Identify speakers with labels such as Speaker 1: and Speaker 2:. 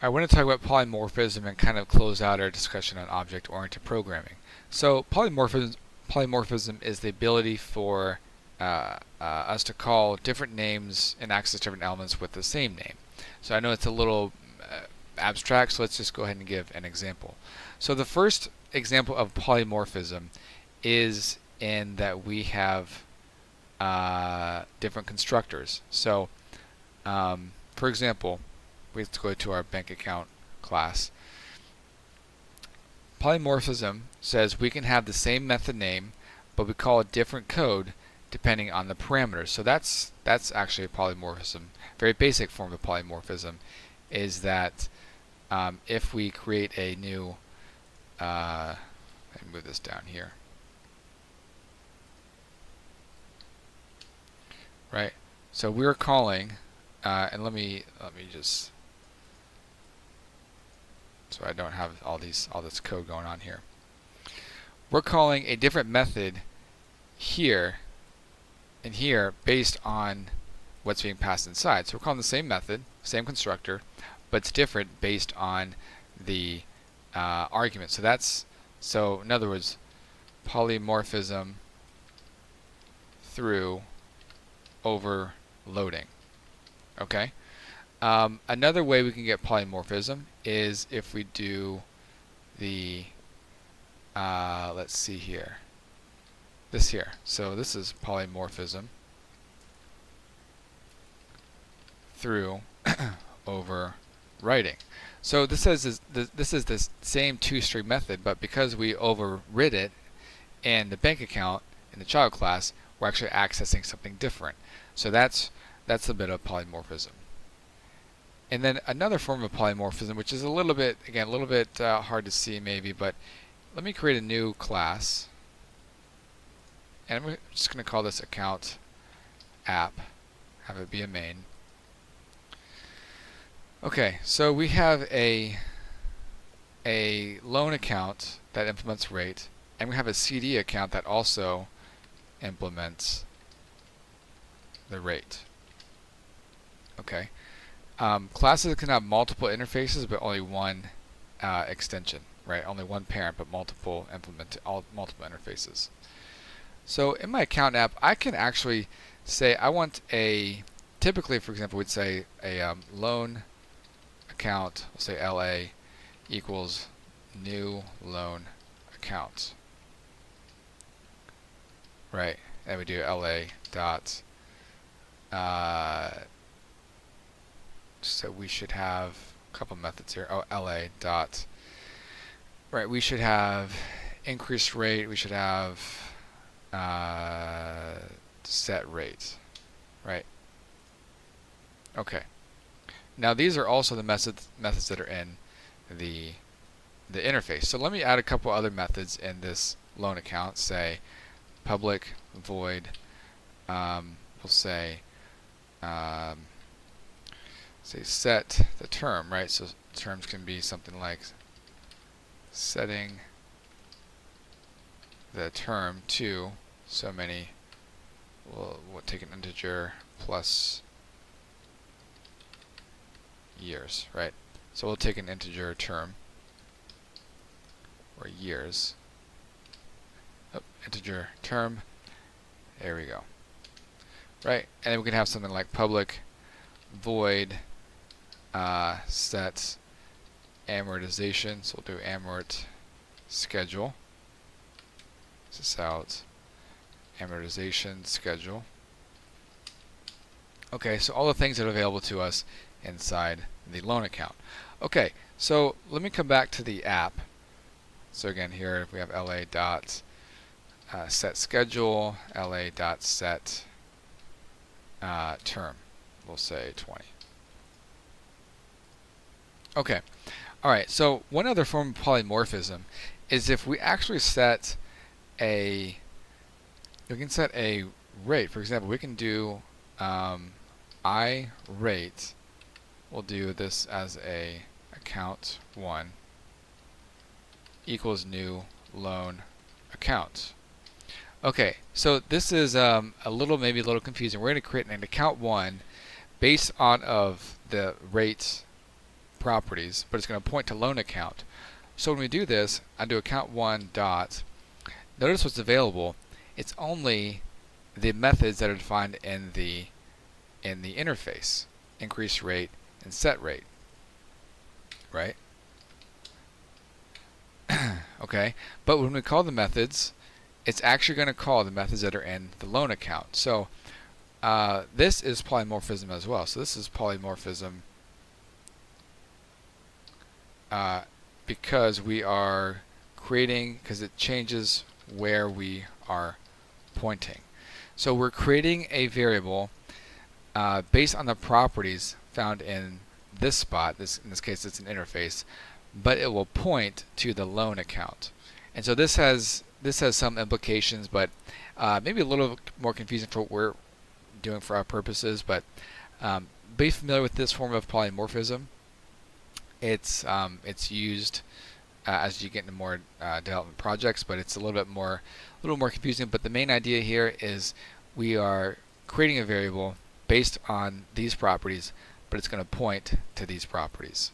Speaker 1: I want to talk about polymorphism and kind of close out our discussion on object-oriented programming. So polymorphism is the ability for us to call different names and access different elements with the same name. So I know it's a little abstract, so let's just go ahead and give an example. So the first example of polymorphism is in that we have different constructors. So for example, we have to go to our bank account class. Polymorphism says we can have the same method name, but we call a different code depending on the parameters. So that's actually a polymorphism. Very basic form of polymorphism is that if we create a new, let me move this down here, right? So we're calling, and let me just, so I don't have all this code going on here. We're calling a different method here and here based on what's being passed inside. So we're calling the same method, same constructor, but it's different based on the argument. So in other words, polymorphism through overloading. Okay. Another way we can get polymorphism is if we do the let's see here, this here. So this is polymorphism through overwriting. So this is the same two-string method, but because we overrid it in the bank account in the child class, we're actually accessing something different. So that's a bit of polymorphism. And then another form of polymorphism, which is a little bit hard to see maybe, but let me create a new class, and I'm just going to call this account app, have it be a main. Okay, so we have a loan account that implements rate, and we have a CD account that also implements the rate. Okay. Classes can have multiple interfaces, but only one extension, right? Only one parent, but multiple interfaces. So in my account app, I can actually say I want a, typically, for example, we'd say a loan account, we'll say LA equals new loan account, right? And we do LA dot. So we should have a couple methods here. Oh, LA dot. Right, we should have increased rate. We should have set rate. Right. Okay. Now these are also the methods that are in the interface. So let me add a couple other methods in this loan account. Say public void. We'll say set the term, right? So terms can be something like setting the term to so many. We'll take an integer plus years, right? So we'll take an integer term or years. Oh, integer term. There we go. Right, and then we can have something like public void set amortization. So we'll do amort schedule. This is out amortization schedule. Okay, so all the things that are available to us inside the loan account. Okay, so let me come back to the app. So again, here if we have LA dot set schedule, LA dot set term, we'll say 20. Okay, all right. So one other form of polymorphism is if we actually set we can set a rate. For example, we can do I rate. We'll do this as a account 1 equals new loan account. Okay, so this is maybe a little confusing. We're going to create an account 1 based on of the rate properties, but it's going to point to loan account. So when we do this, I do account1 dot. Notice what's available. It's only the methods that are defined in the interface: increase rate and set rate. Right? Okay. But when we call the methods, it's actually going to call the methods that are in the loan account. So this is polymorphism as well. So this is polymorphism because we are creating, because it changes where we are pointing. So we're creating a variable based on the properties found in this spot. In this case, it's an interface, but it will point to the loan account. And so this has some implications, but maybe a little more confusing for what we're doing for our purposes. But be familiar with this form of polymorphism. It's used as you get into more development projects, but it's a little more confusing. But the main idea here is we are creating a variable based on these properties, but it's going to point to these properties.